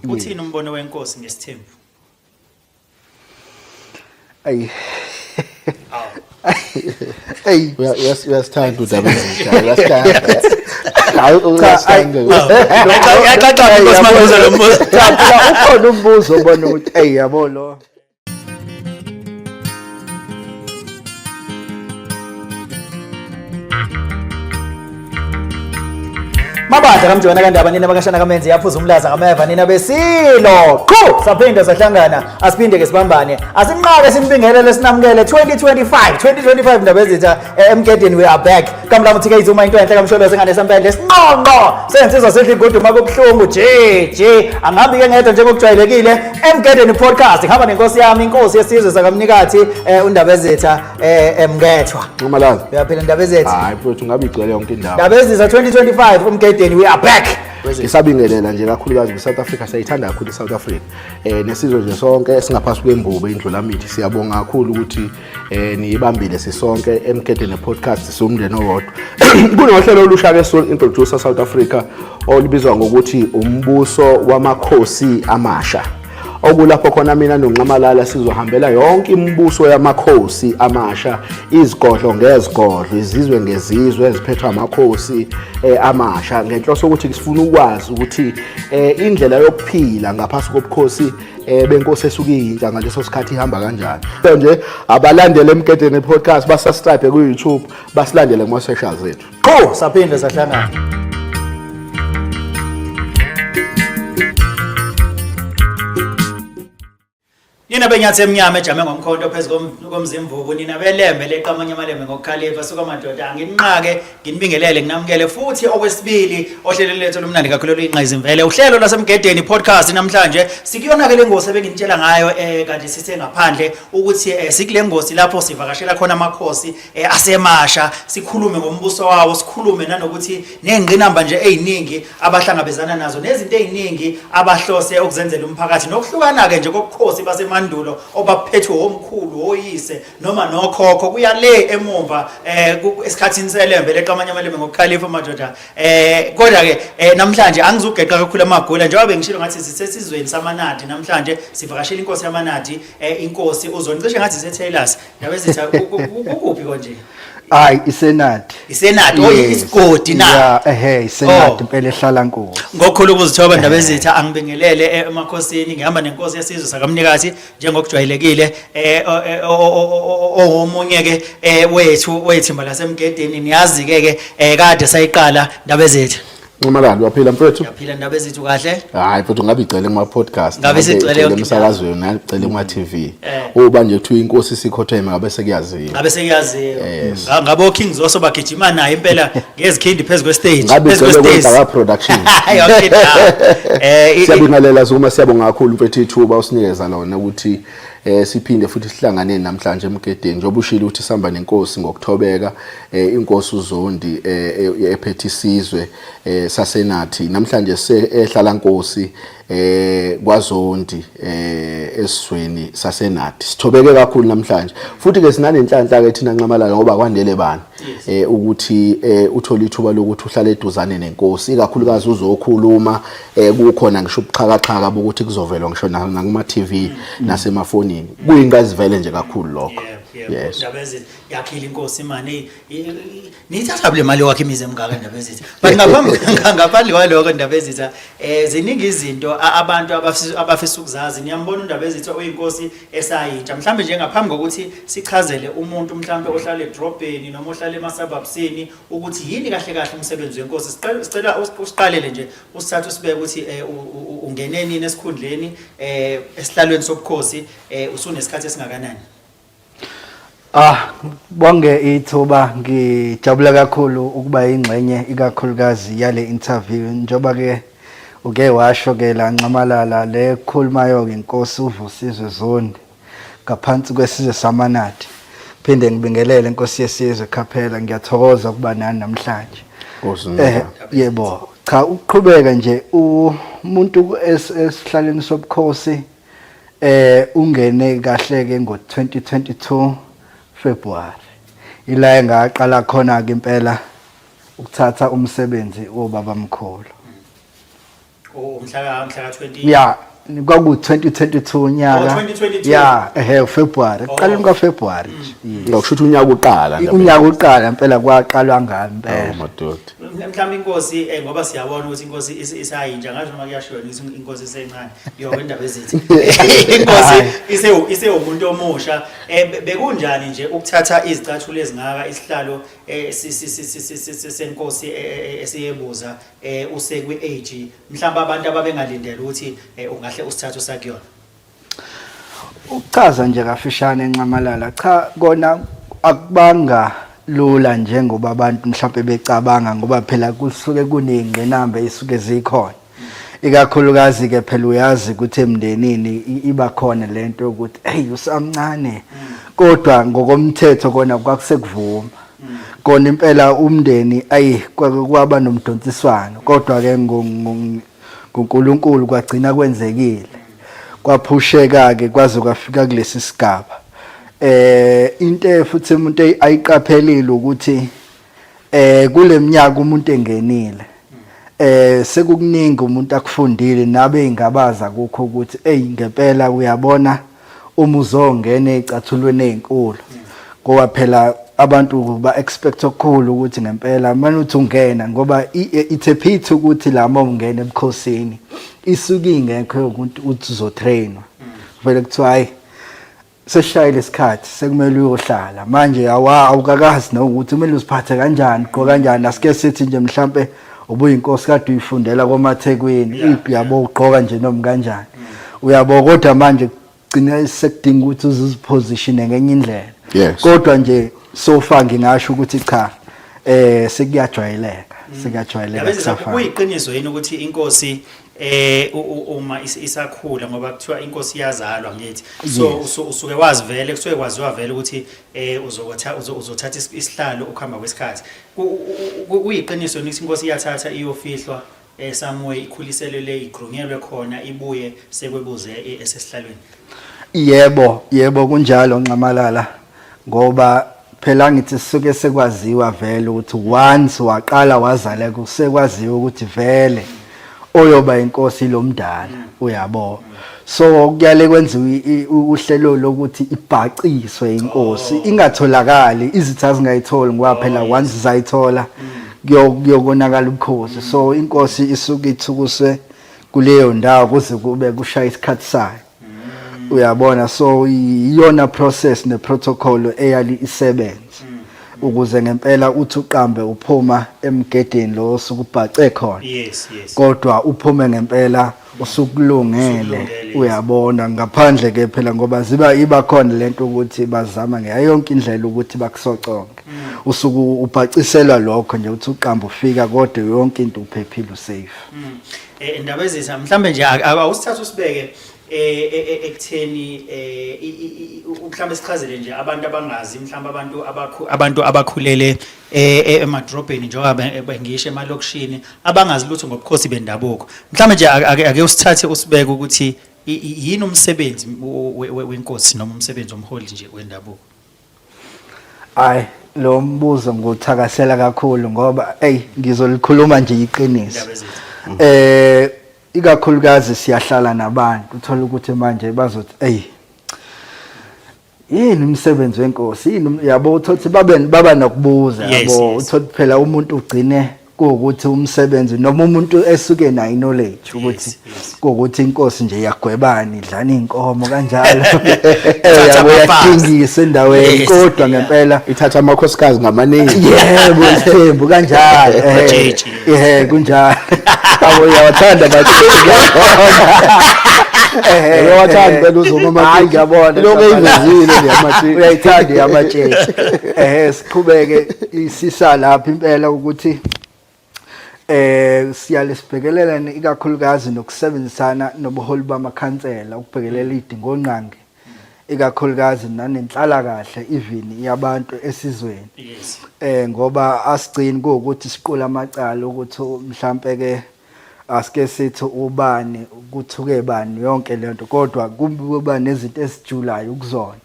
uthini umbono wenkosi ngesithembu? Ay. Hey, uyasithanda udaba ezinjalo. Uyasithanda. Hayi uyasithanda. Yaqaqqa inkosi mabuza lo mbuzo. Ukhona umbuzo ubona ukuthi hey yabo lo. Mabadla kamjona kandaba nina bakashana kamenzi yaphuza umlaza kameva nina besilo qhu saphinda sahlangana asiphinde ke sibambane asinqake simpingelele sinamukele 2025 ndaba ezitha emgedeni we are back kamla muthike izuma into enhle kamsholo sengane sempende sinqonqo sensizwa sedla igoduma kobuhlungu je angabi ke ngedwa njengokujwayelekile emgedeni podcast ngihamba nenkosi yami inkosi yesizwe sakamnikathi undaba ezitha emgethwa Umalanga uyaphila ndaba ezitha hayi mfowethu ngabe igcwele yonke indawo ndaba ezitha 2025 umgedeni we are back Ngisabingelela nje kakhulukazi kwi-South Africa sayithanda kakhulu i-South Africa nesizwe nje sonke singaphasi kwembubo indlula mithi siyabonga kakhulu ukuthi niyibambile sisonke emgedeni podcast somndeni owodwa kunohlelo olusha ke Soul Introducer South Africa olubizwa ngokuthi umbuso wamakhosi amasha okulapho khona mina noNxamalala sizohambela yonke imibuso yamakhosi amasha izigodlo ngezigodlo izizwe ngezizwe eziphethwe amakhosi amasha ngenhloso ukuthi sifuna ukwazi ukuthi indlela yokuphila ngaphasi kobukhosi benkosi esukuyintsha ngaleso sikhathi ihamba kanjani nje abalandele emgedeni podcast basubscribe ku YouTube basilandele kuma socials zethu qho saphinda sahlangana Nina benyathi emnyama ejame ngomkhonto phezulu komzimvubu nina belembe leqamanye amalembe ngokukhalifa suka madoda anginqake nginibingelele nginamukele futhi okwesibili ohlelo lethu lomnandi kakhulu oluyinqayizimvele imvele uhlelo lasemgedeni podcast namhlanje sikuyona ke lengosi ebengintshela ngayo kanti sithe ngaphandle ukuthi sikule ngosi lapho sivakashela khona amakhosi asemasha sikhulume ngombuso wawo sikhulume nanokuthi nezingqinamba nje eziningi abahlangabezana nazo nezinto eziningi abahlose ukuzenzela umphakathi nokuhlukana ke nje kokukhosi basemandulo obaphethwe omkhulu oyise noma nokhokho kuya le emumva esikhathini selembe leqamanye amalembe ngokukhalifa madoda kodwa ke namhlanje angizugeqa kakhulu amagula njengoba bengishilo ngathi sisesizweni samanadi namhlanje sivakashela inkosi yamanadi inkosi uzonicishe ngathi seTaylors ndaba ezitha ukuphi konje Hayi isenati oyisigodi na ya isenati impela ehlala nkulu ngokukhulu ukuzithoba ndaba ezitha angibingelele emakhosini ngihamba nenkosi yesizwe sakamnikathi njengokujwayelekile omunye ke wethimba lasemgedeni niyazi ke kade sayiqala ndaba ezitha Umalanga uyaphila mfowethu yaphila ndaba ezithu kahle hayi mfowethu ngabe igcwele kuma podcast ngabe sigcwele yonke emsakazweni ngicela kuma TV uba nje kuthiwa inkosi sikhotheme ngabe sekuyaziwa ngabo Kings also bagijima naye impela ngezikhindi phezulu kwestage ka production siyabingelela uma siyabonga kakhulu mfethu ithuba usinikeza lona ukuthi siphinde futhi sihlangane namhlanje emgedeni njengoba ushilo ukuthi sihamba nenkosi ngokuthobeka inkosi uZondi ephethe isizwe sasenathi namhlanje ehlala nkosi kwaZondi esizweni sasenathi sithobeke kakhulu namhlanje futhi ke sinanenhlanhla ke thina Nxamalala ngoba kwandele bani ukuthi uthola ithuba lokuthi uhlale eduzane nenkosi ikakhulukazi uzokhuluma kukhona ngisho ubuxhakaxhaka bokuthi kuzovela ngisho nakuma TV nasemafonini kuyingazivele nje kakhulu lokho yes ndaba ezitha yakhila inkosi imani nithatha le mali wakhe imize emngaka ndaba ezitha but ngaphandle kwaloko ndaba ezitha ziningi izinto abantu abafisa ukuzazi niyambona undaba ezitha oyinkosi esayintsha mhlambe nje ngaphambi kokuthi sichazele umuntu mhlambe ohlala edrobheni noma ohlala emasabhabsini ukuthi yini kahle kahle umsebenzi wenkosi sicela usiqalele nje usithathe usibeke ukuthi ungene nini esikhundleni esihlalweni sobukhosi usunesikhathi esingakanani bonke ithuba ngijabula kakhulu ukuba ingxenye ikakhulukazi yale interview njoba ke uke washo ke la Nxamalala le khulumayo inkosi uVusizwe Zondi ngaphansi kwesizwe samanadi phinde ngibingelele inkosi yesizwe Khaphela ngiyathokoza ukuba nani namhlanje yebo cha uqhubeka nje umuntu esihlaleni sobukhosi ungene kahle ke ngo2022 February ila engaqala khona ke impela ukuthatha umsebenzi wobaba mkhulu umhla ka 20 ya kwaku 2022 unyaka 2022. ya February kuqala kaFebruary ngokusho unyaka uqala unyaka uqala impela kwaqalwa ngempela madoda mhlawumbe inkosi ngoba siyabona ukuthi inkosi isayintsha ngasho noma kuyashiwo ukuthi inkosi isencane yonke indaba ezithi inkosi ise umuntu omusha bekunjani nje ukuthatha izicathulo ezingaka isihlalo senkosi esiyebuza usekwi age mhlawumbe abantu ababengalindele ukuthi ungahle usithathe usakuyona ukuchaza nje kafishane encamalala cha kona akubanga lula njengoba abantu mhlawumbe becabanga ngoba phela kusuke kunengqinamba esuke zikhona ikakhulukazi ke phela uyazi ukuthi emndenini iba khona lento ukuthi hey usamncane kodwa ngokomthetho kona kwakusekuvuma kona impela umndeni kwaba nomdontsiswano kodwa ke ngoNkulunkulu kwagcina kwenzekile kwaphusheka ke kwaze kwafika kulesi sigaba into futhi umuntu ayiqaphelile ukuthi kuleminyaka umuntu engenile sekukuningi umuntu akufundile nabe ingabaza kukho ukuthi ngempela uyabona uma uzongena ezicathulweni ezinkulu ngoba phela abantu ba expect okukhulu ukuthi ngempela manje uthi ungena ngoba it's a pity ukuthi lama ungena ebukhosini isuke ingekho ukuthi uzotrainwa vele kuthiwa hayi seshayile isikhathi sekumele uyohlala manje awukakazi nokuthi kumele uziphathe kanjani gqoka kanjani asike sithi nje mhlambe ubuyinkosi kade uyifundela komathekwini yabo ugqoka nje noma kanjani uyabo kodwa manje gcina sekudinga ukuthi uziposition ngenye indlela kodwa nje so far ngingasho ukuthi cha sekuyajwayeleka kusafana kuyiqiniso yini ukuthi inkosi uma isakhula ngoba kuthiwa inkosi iyazalwa ngithi so usuke wazi vele kusuke kwaziwa vele ukuthi uzothatha isihlalo ukuhamba kwesikhathi kuyiqiniso ukuthi inkosi iyathatha iyofihlwa somewhere ikhuliselwe igrunyelwe khona ibuye sekwebuze esesihlalweni yebo kunjalo ncamalala ngoba phela ngithi sisuke sekwaziwa vele ukuthi once waqala wazaleka kusekwaziwa ukuthi vele oyoba inkosi lomdala uyabo so kuyale kwenziwe uhlelo lokuthi ibhaciswe inkosi ingatholakali izitha zingayitholi ngoba phela once zayithola kuyokonakala ubukhosi so inkosi isuke ithukuse kuleyo ndawo kuze kube kushaya isikhathi sayo uyabona so iyona process ne protocol eyali isebenza ukuze ngempela uthi uqambe uphuma emgedeni lo sokubhace khona kodwa uphume ngempela usukulungele uyabona ngaphandle ke phela ngoba iba khona lento ukuthi bazama ngayo yonke indlela ukuthi bakusoconke usuku ubhaciselwa lokho nje uthi uqambe ufika kodwa yonke into uphephile usafe indaba ezitha mhlambe nje awusithatha usibeke ekutheni mhlambe sichazele nje abantu abangazi mhlambe abantu abakhulele emadrobheni njengoba bengisho emalokishini abangazi lutho ngobukhosi bendabuko mhlambe nje ake usithathe usibeke ukuthi yini umsebenzi wenkosi noma umsebenzi omholi nje wendabuko lo mbuzo ngothakasela kakhulu ngoba ngizolikhuluma nje iqiniso ikakhulukazi siyahlala nabantu uthola ukuthi manje bazothi yini umsebenzi wenkosi yini yabo uthothi baba nokubuza yabo uthothi phela umuntu ugcine ukuthi umsebenzi noma umuntu esuke nayo knowledge ukuthi ukuthi inkosi nje iyagwebana idlana inkomo kanjalo yabo yathingisa endaweni kodwa ngempela ithatha amakhosikazi ngamaningi yebo ithembu kanjalo kunjalo abo yawathanda bathi yawathanda phela uzoma ngiyabona lokho eyivezile nje uyayithanda yamatshela siqhubeke isisa lapha impela ukuthi siyale sibhekelelane ikakhulukazi nokusebenzisana nobuholi bamakhansela ukubhekelela idingo onqange ikakhulukazi nanenhlala kahle even yabantu esizweni ngoba asigcini ukuthi siqula amacala ukuthi mhlambe ke asike sithi ubani ukuthuke bani yonke lento kodwa kuba nezinto esijulayo ukuzona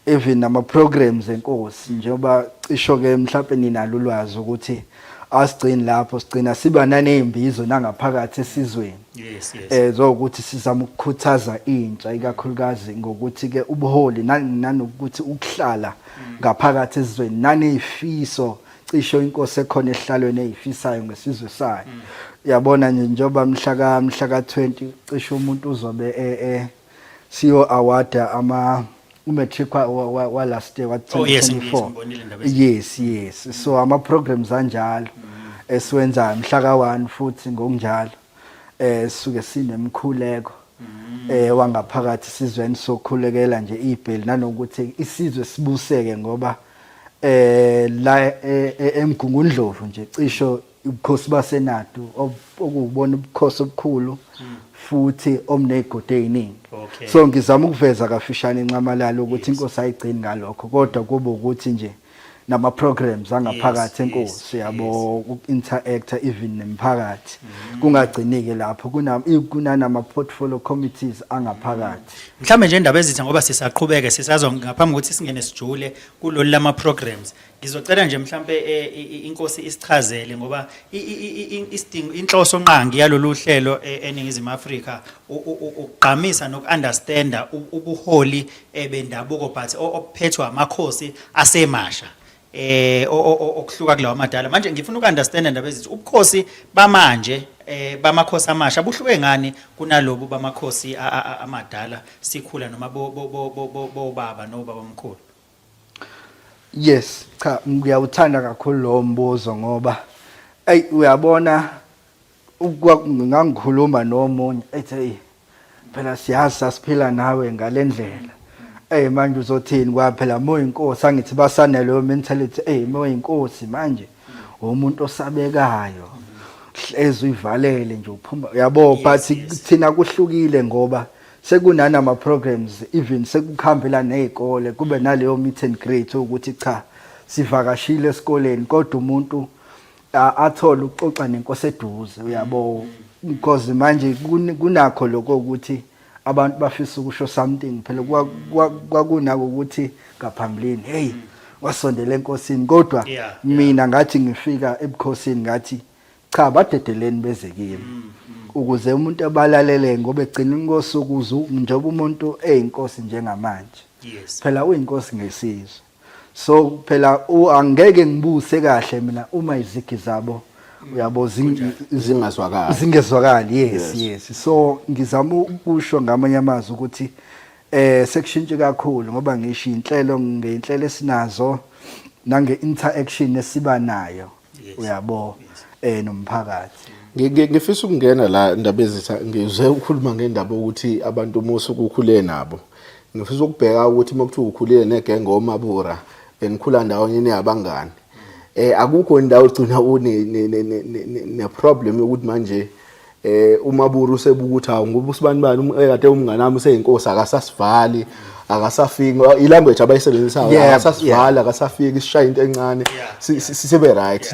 even nama programs enkosi njengoba cisho ke mhlambe ninalo ulwazi ukuthi asigcini lapho sigcina siba nanezimbizo nangaphakathi esizweni Yes, yes. Zokuthi sizama ukukhuthaza intsha ikakhulukazi ngokuthi ke ubuholi nanokuthi ukuhlala ngaphakathi ezweni nanezifiso cisho inkosi ekhona ehlalweni ezifisayo ngesizwe sayo. Yabona nje njoba mhla ka 20 cisho umuntu uzobe CEO award umatric wa last year wa 2024. Yes. So ama programs anjalo esiwenza mhla ka 1 futhi ngokunjalo suke sinemkhuleko wangaphakathi sizweni sokhulekela nje iBheli nanokuthi isizwe sibuseke ngoba la eMgungundlovu nje cisho ubukhosi baseNadu okubona ubukhosi obukhulu futhi omnegode eziningi. So ngizama ukuveza kafishane inqamalalo ukuthi inkosi ayigcini ngalokho kodwa kube ukuthi nje nama programs angaphakathi enkosi yabo uku-interacta even nemphakathi kungagciniki lapho kunama portfolio committees angaphakathi. Mhlambe nje indaba ezitha ngoba sisaqhubeke sisazwa ngaphambi ukuthi singene sijule kulolu lama programs. Ngizocela nje mhlambe inkosi isichazele ngoba isidingo inhloso nqangi yalolu hlelo eNingizimu Afrika ukugqamisa nokunderstanda ubuholi bendabuko but ophethwe amakhosi asemasha. Okuhluka kulawa madala manje ngifuna ukunderstand indaba ezithi ubukhosi bamanje bamakhosi amasha buhluke ngani kunalobu bamakhosi amadala sikhula noma bobaba nobaba omkhulu. Yes, cha ngiyawuthanda kakhulu lo mbuzo ngoba uyabona ngangikhuluma nomunye ethi phela siyazi sasiphila nawe ngalendlela. Manje uzothini kwaphela moyinkosi angithi basaneleyo mentality moyinkosi manje umuntu osabekayo ezivalele nje uphuma yabo but thina kuhlukile ngoba sekunana ama programs even sekukhambela nezikole kube naleyo meet and greet ukuthi cha sivakashile esikoleni kodwa umuntu athola ukuxoxa nenkosi eduze uyabo because manje kunakho lokho ukuthi abantu bafisa ukusho something phela kwakunako ukuthi ngaphambilini wasondela enkosini kodwa mina ngathi ngifika ebukhosini ngathi cha badedeleni beze kimi ukuze umuntu abalalele ngoba egcina inkosi ukuze njengoba umuntu eyinkosi njengamanje phela uyinkosi ngesizwe so phela angeke ngibuse kahle mina uma izigi zabo uyabo zingezwakali yes so ngizama ukusho ngamanye amazwi ukuthi sekushintshe kakhulu ngoba ngisho inhlelo ngeinhlelo esinazo nange interaction esiba nayo uyabo nomphakathi. Ngifisa ukungena la indaba ezitha ngizwe ukukhuluma ngendaba ukuthi abantu musu ukukhule nabo. Ngifisa ukubheka ukuthi makuthiwa ukhulile negenge omabura benikhula ndawonye neyabangani. Akukho indawo ugcina une problem yokuthi manje umaburu usebukuthi awu ngoba usibani bani ekade umngane wami useyinkosi akasasivali akasafiki ilanguage abayisebenzisayo akasasivali akasafiki isishaya into encane sibe right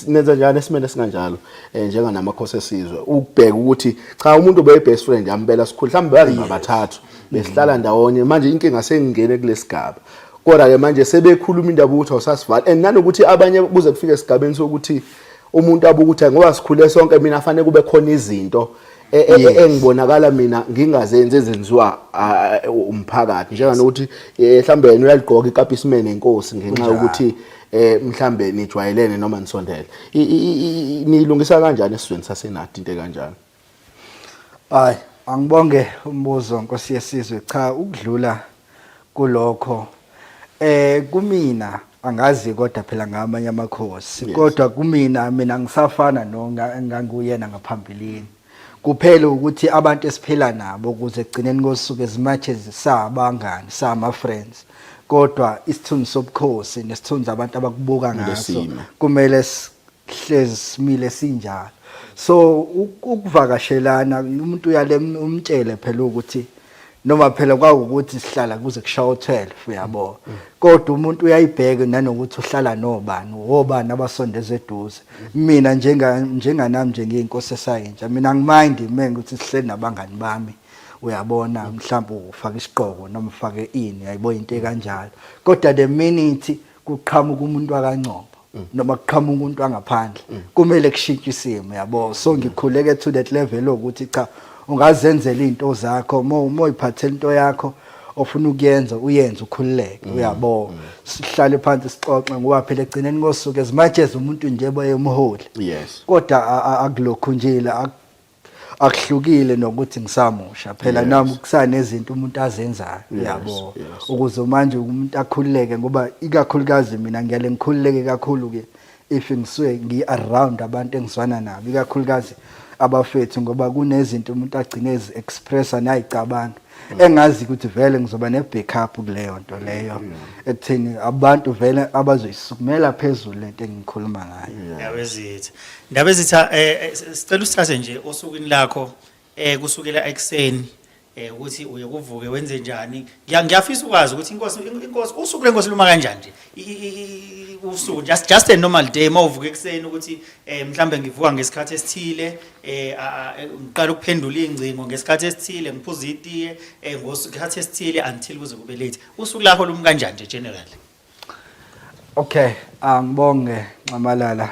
nenza njalo esimene singanjalo njenga namakhosi esizwe ukubheka ukuthi cha umuntu obe best friend yambela sikhulu mhlawumbe bazingabathathu besihlala ndawonye manje inkinga sengingene kulesigaba kodwa ke manje sebekhuluma indaba ukuthi awusasivali and nanokuthi abanye kuze kufike esigabeni sokuthi umuntu abukuthi ngoba sikhule sonke mina afanele kube khona izinto engibonakala mina ngingazenze ezenziwa umphakathi njenganokuthi mhlambe yena uyaligqoka ikapismene enkosi ngenxa ukuthi mhlambe nijwayelene noma nisondele nilungisa kanjani esizweni saseNadi into kanjani? Hayi angibonge umbuzo Nkosi yesizwe cha ukudlula kulokho kumina angazi kodwa phela ngamanye amakhosi kodwa kumina mina ngisafana nganguyena ngaphambilini kuphela ukuthi abantu esiphila nabo ukuze egcineni kosuku ezimatches sabangani sama friends kodwa isithunzi sobukhosi nesithunzi abantu abakubuka ngaso kumele sihlezi simile sinjalo so ukuvakashelana umuntu uyale umtshele phela ukuthi noma phela kwaukuthi sihlala kuze kushawa 12 uyabo kodwa umuntu uyayibheka nanokuthi uhlala nobani wobani abasondeze eduze mina njenganami njengeinkosi esayintsha mina ngimind mengukuthi sihleli nabangani bami uyabona mhlawumbe ufaka isiqhoko noma ufake ini ayibo into ekanjalo kodwa the minute kuqhamuka umuntu akaNcobo noma kuqhamuka umuntu angaphandle kumele kushintshe isimo yabo. So ngikhuleke to that level ukuthi cha ungazenzela izinto zakho uma uyiphathela into yakho ofuna ukuyenza uyenze ukhululeke uyabo. Sihlale phansi sixoxe ngoba phela egcineni kosuku as much as umuntu nje bayemholi Yes. kodwa akulokhu nje akuhlukile nokuthi ngisamusha phela nami kusanezinto umuntu azenzayo yabo ukuze manje umuntu akhululeke ngoba ikakhulukazi mina ngiyale ngikhululeke kakhulu ke if ngisuke ngi around abantu engizwana nabo ikakhulukazi abafethu ngoba kunezinto umuntu agcine ezi expressa nayicabanga engazi ukuthi vele ngizoba ne backup kuleyo nto leyo ekutheni abantu vele abazoyisukumela phezulu lento engikhuluma ngayo. Yabezitha. Ndabezitha sicela usithathe nje osukwini lakho kusukela ekseni ukuthi uye kuvuke wenze njani. Ngiyafisa ukwazi ukuthi inkosi usuku lenkosi luma kanjani nje. Usuku just a normal day mawuvuka ekseni ukuthi mhlambe ngivuka ngesikhathi esithile ngiqala ukuphendula ingcingo ngesikhathi esithile ngiphuza itiye ngesikhathi esithile until kuze kube late. Usuku lakho luma kanjani nje generally? Okay, ngibonge Nxamalala.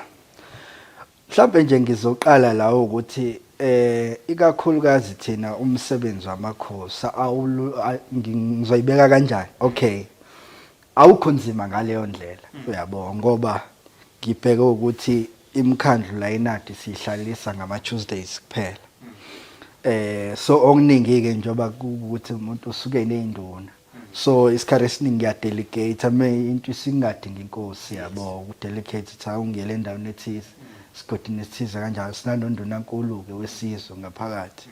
Mhlawumbe nje ngizoqala la ukuthi ikakhulukazi thina umsebenzi wamakhosi ngizoyibeka kanjani. Okay. Awukho nzima ngaleyo ndlela uyabona ngoba ngibheke ukuthi imikhandlu la inadi sihlalisa ngama Tuesdays kuphela. So okuningi ke njoba ukuthi umuntu usuke nezinduna. So isikhathi esiningi ngiyadelegate into isingadinga inkosi yabo ukudelegate cha ungiyele endaweni ethize sigodini esithize kanjalo sinanonduna enkulu ke wesizwe ngaphakathi.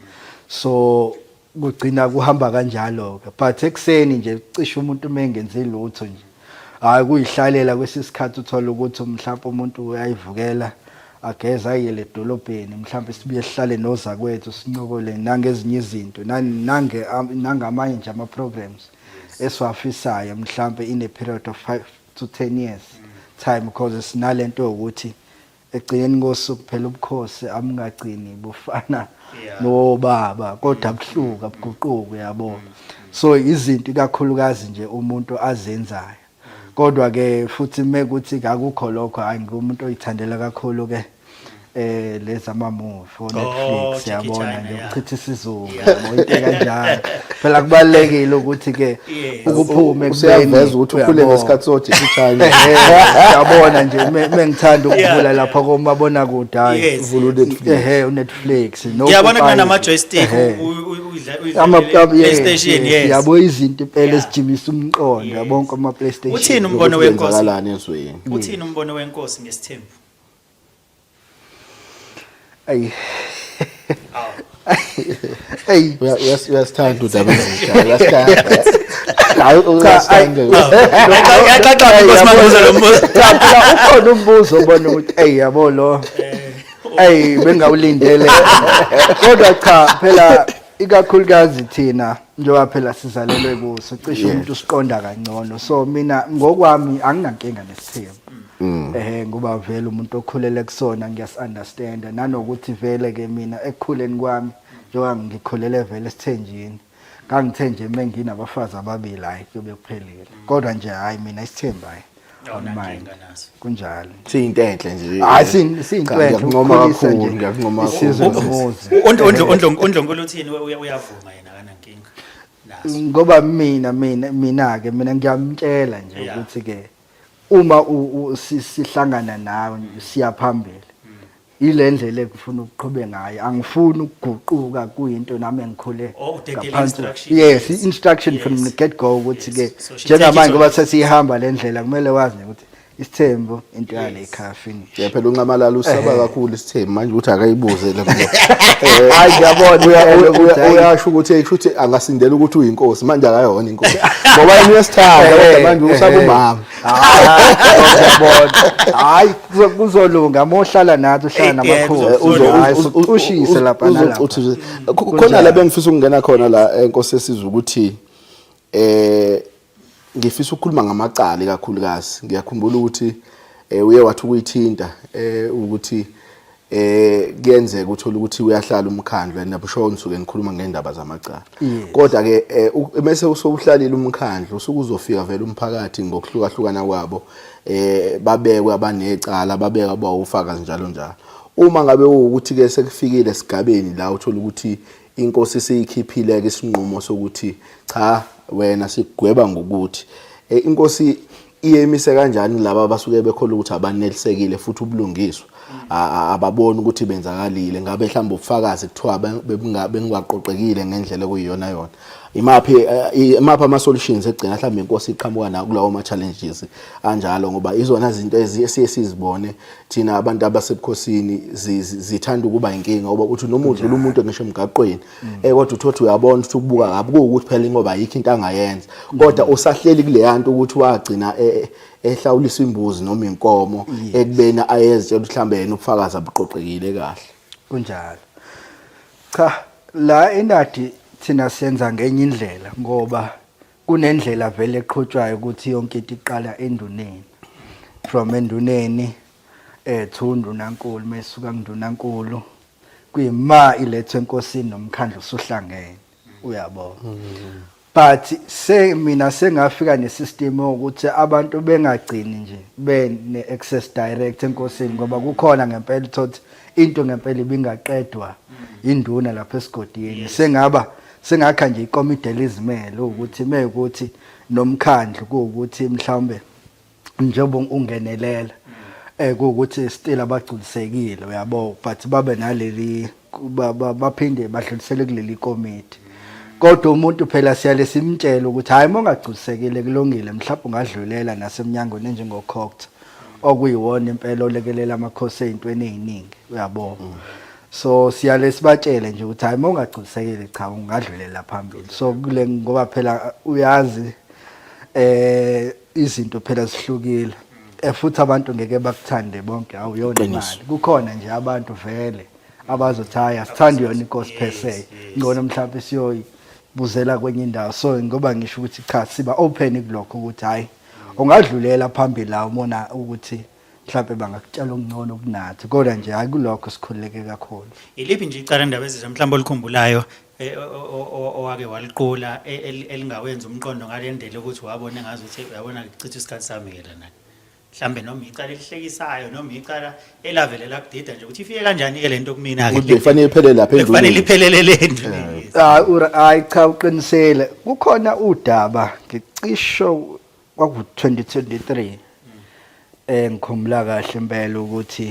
So kugcina kuhamba kanjalo ke but ekseni nje cishe umuntu mengenze lutho nje hayi kuyihlalela kwesisikhathi uthola ukuthi mhlawumbe umuntu uyayivukela ageza ayele edolobheni mhlawumbe sibuye sihlale noza kwethu sincokole nangezinye izinto nangamanye nje ama programs esiwafisayo mhlawumbe in a period of 5 to 10 years time because sinalento ukuthi egcineni kosuku phela ubukhosi amungagcini bufana nobaba kodwa buhluka buguquko yabo. So izinto ikakhulukazi nje umuntu azenzayo kodwa ke futhi mekuthi akukho lokho hayi ngumuntu oyithandela kakhulu ke leza ama movie on Netflix yabona nje ukuchitha isizungu into kanjalo phela kubalekile ukuthi ke ukuphume usiyaveza ukuthi ukhule ngesikhathi sothi ichina yabona nje mengithanda ukuvula lapha komabona kude hayi vula Netflix no ngiyabona kana ama joystick ama PlayStation yes yabo izinto impela esijimisa umqondo bonke ama PlayStation. Uthini umbono wenkosi wenzakalani ezweni? Uthini umbono wenkosi ngesithembu? Ay. Hey, uyasithanda udaba ezintsha uyasithanda hayi uyasithanda Yaqaqqa inkosi mabuza lo mbuzo. ukhona umbuzo ubona ukuthi hey yabo lo hey bengawulindele kodwa cha phela ikakhulukazi thina njengoba phela sizalelwe kuso cishe umuntu usiqonda kangcono. So mina ngokwami anginankinga nesithembu ngoba vele umuntu okhulele kusona ngiyasunderstanda nanokuthi vele ke mina ekukhuleni kwami njengoba ngikhulele vele esithenjini ngangithenje menginabafazi ababili hayi kube kuphelile kodwa nje hayi mina isithembu hayi awunankinga naso kunjalo siyinto enhle nje hayi siyinto enhle ngiyakungoma kakhulu ngiyakungoma isizwe nomuzi Ondlonkulu uthini uyavuma yena akanankinga naso ngoba mina ke mina ngiyamtshela nje ukuthi ke uma sihlangana nawe siyaphambili ile ndlela ekufuna ukuqhubeka ngayo angifuni ukuguquka kuyinto nami engikhule yes instruction from the get go ukuthi ke njengamanje ngoba sesihamba le ndlela kumele wazi ukuthi isithembu into yale ekhaya finish. Yeah phela uNxamalala usaba kakhulu isithembu manje ukuthi akayibuze la hayi ngiyabona uyasho ukuthi kushuthi angasindela ukuthi uyinkosi manje akayona inkosi ngoba yena uyasithanda kodwa manje usaba umama ngiyabona hayi kuzolunga mohlala nathi uhlala namakhosi uzoshise lapha nalapha khona la bengifisa ukungena khona la enkosi esizwe ukuthi ngifisa ukukhuluma ngamacala kakhulukazi ngiyakhumbula ukuthi uye wathi ukuyithinta ukuthi kuyenzeka uthola ukuthi uyahlala umkhandlu and abusho nisuke nikhuluma ngendaba zamacala Yes. kodwa ke mase usowuhlalile umkhandlu usukuzofika vele umphakathi ngokuhlukahlukana kwabo babekwe abanecala babeka abawufakazi njalo njalo uma ngabe ukuthi ke sekufikile esigabeni la uthola ukuthi inkosi seyikhiphile ke isinqumo sokuthi cha wena sigweba ngokuthi inkosi iyemise kanjani laba abasuke bekhola ukuthi abanelisekile futhi ubulungiswa ababona ukuthi benzakalile ngabe mhlawumbe ubufakazi kuthiwa bengaqoqekile ngendlela ekuyiyona yona imaphi ama solutions egcina mhlawumbe inkosi iqhamuka nawo kulawo ama challenges anjalo ngoba izona izinto esiye sizibone thina abantu abasebukhosini zithanda ukuba inkinga ngoba uthi noma udlula umuntu ngisho emgaqweni kodwa uthothi uyabona ukuthi ukubuka kabi ukuthi phela ngoba ayikho into angayenza kodwa usahleli kule yanto ukuthi wagcina ehlawulisa imbuzi noma inkomo ekubena ayezitshela mhlambe yena ubufakazi abuqoqekile kahle kunjalo cha la enadi thina senza ngenye indlela ngoba kunendlela vele eqhutshwayo ukuthi yonke into iqala enduneni from enduneni to undunankulu mesuka kundunankulu kuyima ilethwe enkosini nomkhandlu usuhlangene uyabona but mina sengafika nesystem ukuthi abantu bengagcini nje bene access direct enkosini ngoba kukhona ngempela thothi into ngempela ibingaqedwa induna lapha esigodini sengakha nje ikomiti elizimele ukuthi mekuthi nomkhandlu ukuthi mhlawumbe njengoba ungenelela ukuthi still abagculisekile uyabo but babe naleli baphinde badlulisele kuleli komiti kodwa umuntu phela siyale simtshela ukuthi hayi mongagculisekile kulungile mhlawumbe ungadlulela nasemnyangweni njengokhokta okuyiwona impela olekelela amakhosi ezintweni eziningi uyabo so siyale sibatshele nje ukuthi hayi mongagculisekile cha ungadlulela phambili so kule ngoba phela uyazi izinto phela zihlukile futhi abantu ngeke bakuthande bonke awuyona imali kukhona nje abantu vele abazothaya sithanda yona inkosi per se ngona mhlawumbe siyoyibuzela kwenye indawo so ngoba ngisho ukuthi cha siba open kulokho ukuthi hayi ungadlulela phambili la umona ukuthi mhlawumbe bangakutshela okungcono kunathi kodwa nje hayi kulokho sikhululeke kakhulu iliphi nje icala indaba ezizwe mhlawumbe olikhumbulayo owake waliqula elingawenza umqondo ngalendlela ukuthi wabona ngazi ukuthi uyabona ngicitha isikhathi sami ke lana mhlambe noma icala elihlekisayo noma icala elavelela kudida nje ukuthi ifike kanjani ke lento kumina ke kufanele iphele lapha endlini kufanele iphelele lento hayi cha uqinisele kukhona udaba ngicisho kwaku 2023 ngikhumbula kahle impela ukuthi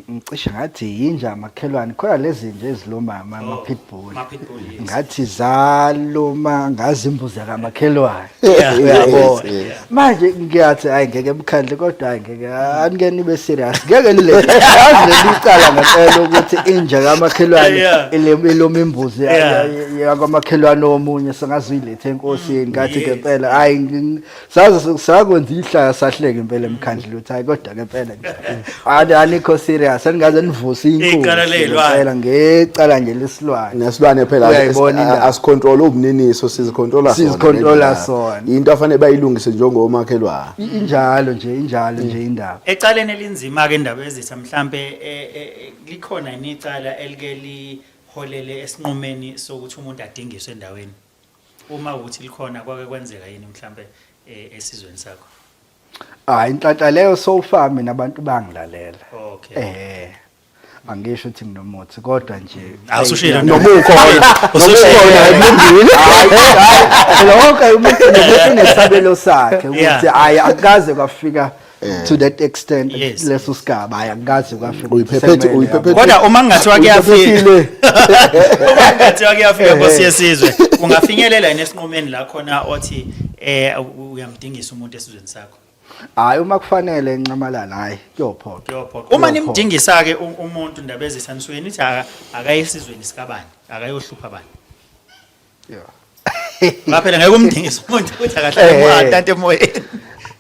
ngicisha ngathi yinja amakhelwane khona lezi nje eziloma ama pitbull ngathi zaloma ngazi imbuzi kamakhelwane uyabo manje ngiyathi hayi ngeke emkhandle kodwa hayi ngeke angeni be serious ngeke le icala ngempela ukuthi inja kamakhelwane eloma imbuzi yakamakhelwane omunye sengazilethe enkosini ngathi ngempela hayi sakwenza ihlaya sahleke impela emkhandle uthi hayi kodwa ngempela nje anikho serious aningaze nivusa inkulu ngecala nje lesilwane nesilwane phela asicontrol ubuniniso sizicontrola sona into afanele bayilungise njengomakhelwane injalo nje indaba ecaleni elinzima ke indaba ezitha mhlambe likhona inicala elike liholele esinqumeni sokuthi umuntu adingiswe endaweni uma ukuthi likhona kwake kwenzeka yini mhlambe esizweni sakho inhlanhla leyo sofa mina abantu bangilalela okay angisho ukuthi nginomuthi kodwa nje awusushilo nomukhona emndini lokho umuntu unesabelo sakhe ukuthi hayi akaze kwafika to that extent leso sigaba hayi akaze kwafika uyiphephethe kodwa uma ngathiwa kuyafika uma ngathiwa kuyafika Nkosi yesizwe ungafinyelela nesinqumeni la khona othi uyamdingisa umuntu esizweni sakho hayi uma kufanele enqamalala hayi kuyophoqa uma nimdingisa ke umuntu indaba ezitha nisuke nithi akayesizweni sikabani akayohlupha bani ngaphela ngeke umdingisa umuntu ukuthi akahlale emuhatante emoyeni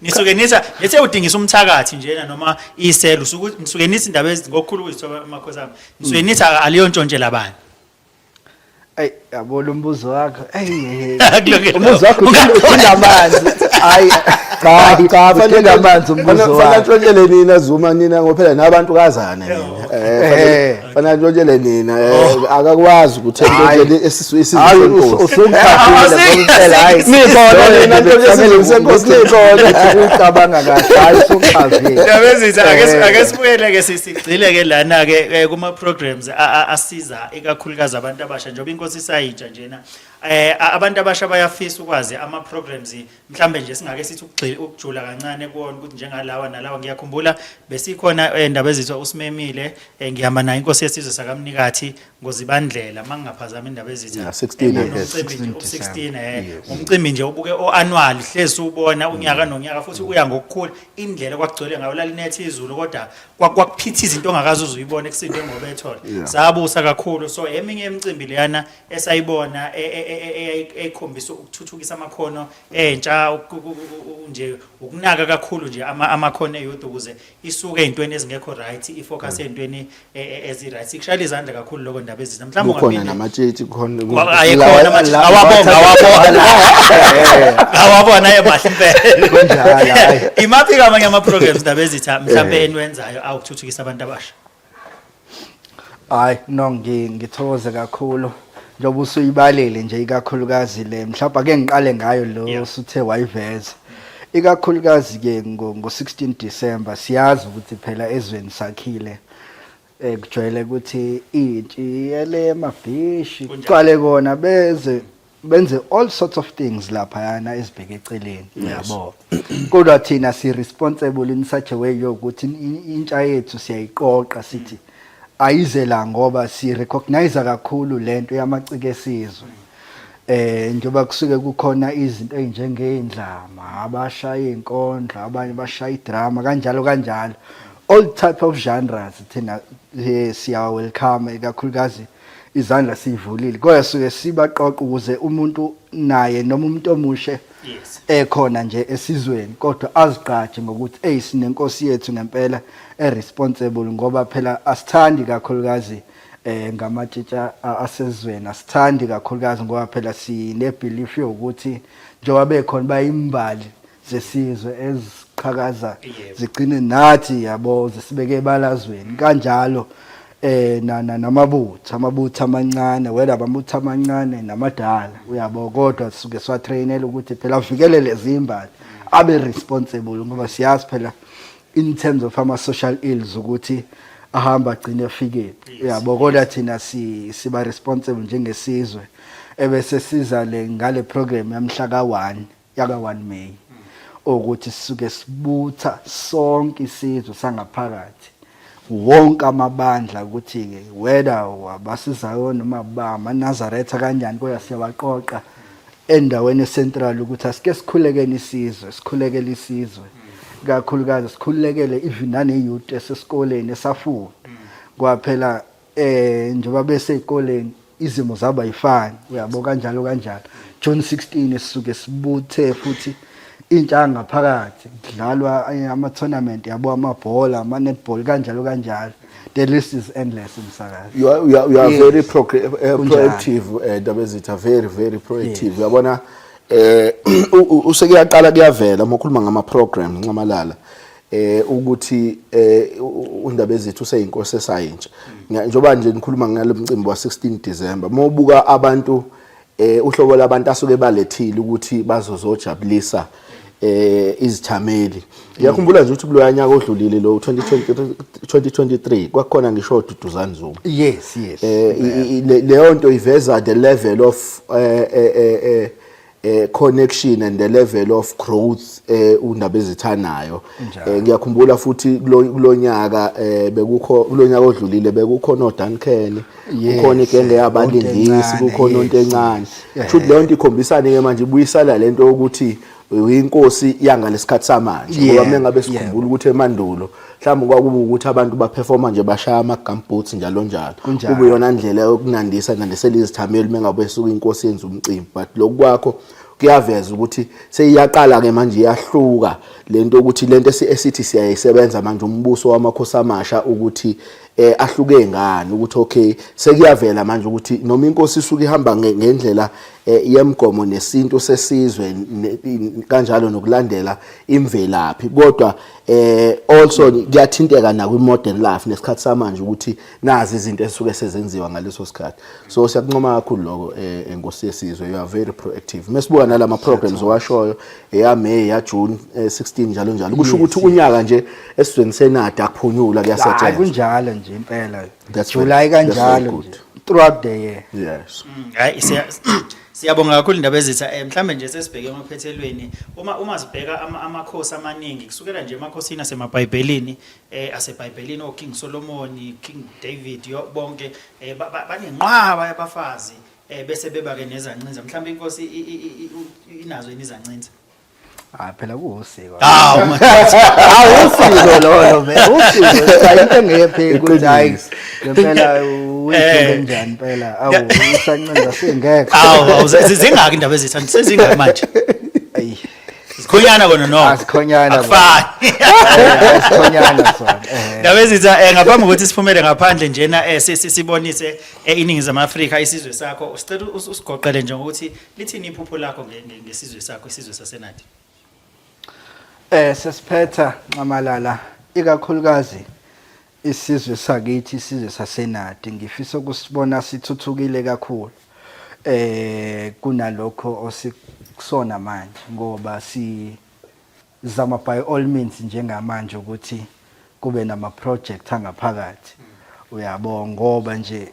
nisuke nitha lethe udingisa umthakathi njena noma iselo usuke nithi indaba ngokukhulu kuzithoba amakhosana nisuke nithi aliyo ntshontshela bani yabona umbuzo wakho umbuzo wakho unamanzi hayi cha fanele amanzi umbuzo Fana wakhe. ntshontshelwe nina Zuma nina ngophela nabantu kazana nina. Fana ntshontshelwe nina akakwazi ukuthi ntshontshelwe Hayi usungithathile ngomtshela hayi. Nibona nina ntshontshelwe isenkosi nibona. Ucabanga kahle hayi usungicazile. Ndabezitha ake sibuyele ke sigcile ke lana ke kuma programs asiza ikakhulukazi abantu abasha njengoba inkosi isayintsha njena abantu abasha bayafisa ukwazi ama programs mhlambe nje singake sithi ukujula kancane kuona ukuthi njengalawa nalawa ngiyakhumbula besikhona Ndabezitha uSimemile ngihamba naye inkosi yesizwe sakamnikathi ngozibandlela mangingaphazama Ndabezitha 16 umcimbi nje ubuke oannual hlezi ubona unyaka nonyaka futhi uya ngokukhula indlela kwagcwele ngayo lalinethi izulu kodwa kwakuphitha izinto ongakazi uzuyibona kusinde ngoba ethola sabusa kakhulu so eminye imicimbi leyana esayibona ekhombisa ukuthuthukisa amakhono entsha nje ukunaka kakhulu nje amakhono eyouth ukuze isuke ezintweni ezingekho right ifocus ezintweni ezi rightikushaya izandla kakhulu lokho Ndabezitha mhlawumbe Kukhona namatshitshi khona ayekhona manje awabona emahle impela Kunjalo hayi. imaphi kamanye ama programs Ndabezitha mhlawumbe enwenzayo awukuthuthukisa abantu abasha Hayi no ngithokoze kakhulu njengoba usuyibalile nje ikakhulukazi le mhlawumbe ake ngiqale ngayo lo suthe wayiveza ikakhulukazi ke ngo16 December siyazi ukuthi phela ezweni sakhile kujwayele ukuthi intshi yele amabhishi kuqale kona benze all sorts of things lapha yana ezibheke eceleni yabo kodwa thina si responsible in such a way yokuthi intsha yethu siyayiqoqa sithi ayize la ngoba si recognize kakhulu lento yamaciko esizwe njoba kusuke kukhona izinto ezinjengeindlama abashaya inkondlo abanye bashaya idrama kanjalo all type of genres thina siya welcome ikakhulukazi izandla sivulile kodwa suke sibaqoqa ukuze umuntu naye noma umuntu omushe ekhona nje esizweni kodwa azigqaje ngokuthi sinenkosi yethu ngempela responsible ngoba phela asithandi kakhulukazi ngamatshitsha asezweni asithandi kakhulukazi ngoba phela sine belief yokuthi njengoba bekhona bayimbali zesizwe eziqhakaza zigcine nathi yabo zisibeke ebalazweni kanjalo namabutho amancane wena amabutho amancane namadala uyabo kodwa sisuke swatrainela ukuthi phela avikele lezi imbali abe responsible ngoba siyazi phela in terms of ama social ills ukuthi ahamba agcine efike uyabo kodwa thina siba responsible njengesizwe ebese siza le ngale program yamhla ka1 yaka 1 May ukuthi sisuke sibutha sonke isizwe sangaphakathi wonke amabandla ukuthi ke whether wabasizayo noma bamaNazaretha kanjani kodwa siyabaqoqa endaweni eCentral ukuthi asike sikhulekele isizwe kakhulukazi sikhulekele even nane youth esesikoleni esafuna kwaphela njengoba bese ezikoleni izimo zaba yifani uyabo kanjalo June 16 sisuke sibuthe futhi intsha ngaphakathi kudlalwa ama tournament yabo amabhola ama netball kanjalo the list is endless umsakazi you are very proactive Ndabezitha very proactive uyabona useke yaqala kuyavela mokhuluma ngama program ncamalala ukuthi uNdabezitha useyinkosi esayintsha njengoba nje nikhuluma ngalo mcimbi wa 16 December mobuka abantu uhlobo labantu asuke balethile ukuthi bazozojabulisa izithameli ngiyakhumbula nje ukuthi kulo nyaka odlulile lo 2023 kwakhona ngisho uDuduzane Zuma yes leyo nto iveza the level of connection and the level of growth uNdabezitha nayo ngiyakhumbula futhi kulonyaka bekukho kulonyaka odlulile bekukhona uDuncan kukhona igenge yabalindisi kukhona into encane futhi leyo nto ikhombisana ke manje ibuyisala lento ukuthi uyinkosi yangalesikhathi samanje ngoba mengabe sikhumbula ukuthi emandulo mhlawumbe kwakuba ukuthi abantu baperforma nje bashaya ama-gumboots njalo kube yona indlela yokunandisela izithameli mengabe suka inkosi yenza umcimbi but lokhu kwakho kuyaveza ukuthi seyiyaqala ke manje iyahluka lento ukuthi lento esithi siyayisebenza manje umbuso wamakhosi amasha ukuthi ahluke ngani ukuthi okay sekuyavela manje ukuthi noma inkosi isuke ihamba ngendlela yemgomo nesinto sesizwe kanjalo nokulandela imvelaphi kodwa also kuyathinteka na kwi modern life nesikhathi samanje ukuthi nazi izinto ezisuke sezenziwa ngaleso sikhathi so siyakunqoma kakhulu lokho enkosi yesizwe you are very proactive mesibuka nalama programs owashoyo eya May ya June 16 njalo njalo kusho ukuthi unyaka nje esizweni senadi akuphunyula kuyasetshenziswa kunjalo nje impela July kanjalo nje throughout the year yes hayi siyabonga kakhulu indaba ezitha mhlambe nje sesibheke emaphethelweni uma sibheka amakhosi amaningi kusukela nje emakhosini asemabhayibhelini asebhayibhelini oKing Solomon King David bonke banenqwaba yabafazi bese bebake nezancinza mhlambe inkosi inazo izancinza phela kuwusiko awusiko lolo usiko sayinto engephi ukuthi hayi ngempela uyithuke njani phela usancinza singekho zingaki indaba ezithandwa sezingaki manje ayi sikhonyana kona no asikhonyana akufani asikhonyana sona indaba ezitha ngaphambi kokuthi siphumele ngaphandle njena sibonise iningizimu Afrika isizwe sakho usicela usigoqele nje ngokuthi lithini iphupho lakho ngesizwe sakho isizwe sasenadi sesiphetha Nxamalala ikakhulukazi isizwe sakithi isizwe sasenadi ngifisa ukusibona sithuthukile kakhulu kunalokho osikusona manje ngoba sizama by all means njengamanje ukuthi kube nama project angaphakathi uyabonga ngoba nje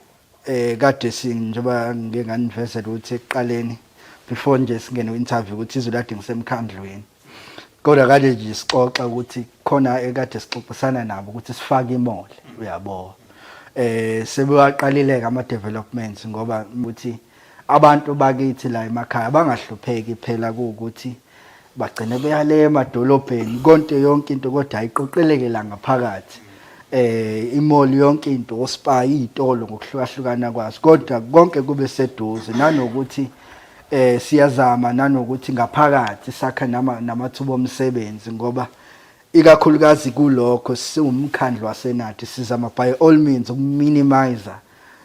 kade njengoba nginganivezela ukuthi eqaleni before nje singene interview ukuthi izolade ngisemkhandlweni kodwa kade nje sixoxa ukuthi khona ekade sixoxisana nabo ukuthi sifake imoli uyabona sebewaqalileka ama developments ngoba ukuthi abantu bakithi la emakhaya bangahlupheki phela ukuthi bagcine beyale emadolobheni konke yonke into kodwa ayiqoqeleke la ngaphakathi imoli yonke into ospa izitolo ngokuhlukahlukana kwazo kodwa konke kube seduze nanokuthi siyazama nanokuthi ngaphakathi sakha namathuba omsebenzi ngoba ikakhulukazi kulokho siwumkhandlo wasenadi sizama by all means ukuminimize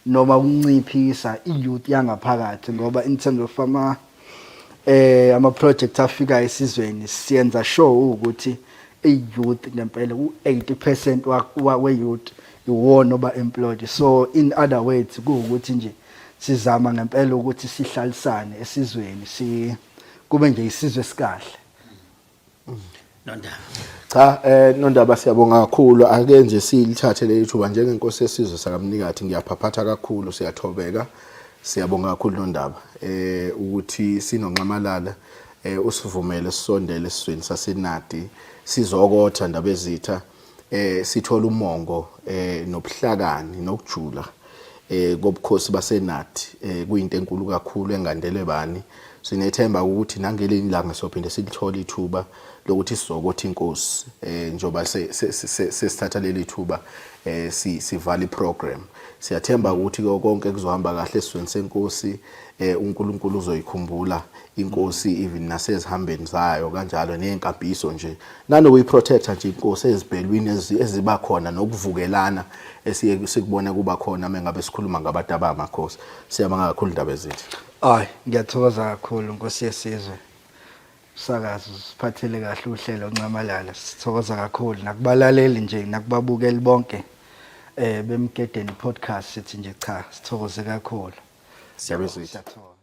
noma ukunciphisa iyouth yangaphakathi ngoba in terms of ama project afika esizweni siyenza sure ukuthi iyouth ngempela u80% we youth iwona oba employed so in other words ukuthi nje sizama ngempela ukuthi sihlalisane esizweni kube nje isizwe sikahle Nondaba cha Nondaba siyabonga kakhulu ake nje silithathe le ithuba njengenkosi yesizwe sakamnikathi ngiyaphaphatha kakhulu siyathobeka siyabonga kakhulu Nondaba ukuthi sinonqamalala usivumele sisondele esizweni sasenadi sizokotha indaba ezitha sithola umongo nobuhlakani nokujula kobukhosi basenadi kuyinto enkulu kakhulu engandele bani sinethemba ukuthi nangeleni ilanga sophinde silithola ithuba lokuthi sizokotha inkosi njoba sesithatha leli thuba sivala iprogram siyathemba ukuthi konke kuzohamba kahle esizweni senkosi uNkulunkulu uzoyikhumbula inkosi even nasezihambeni zayo kanjalo nezinkambiso nje nanokuyiprotecta nje inkosi ezibhelwini eziba khona nokuvukelana esiye sikubona kuba khona mengabe sikhuluma ngabantu abamakhosi siyabonga kakhulu indaba ezithi ngiyathokoza kakhulu Nkosi yesizwe sakazi siphathele kahle uhlelo Nxamalala sithokoza kakhulu nakubalaleli nje nakubabukeli bonke bemgedeni podcast sithi nje cha sithokoze kakhulu siyabonga.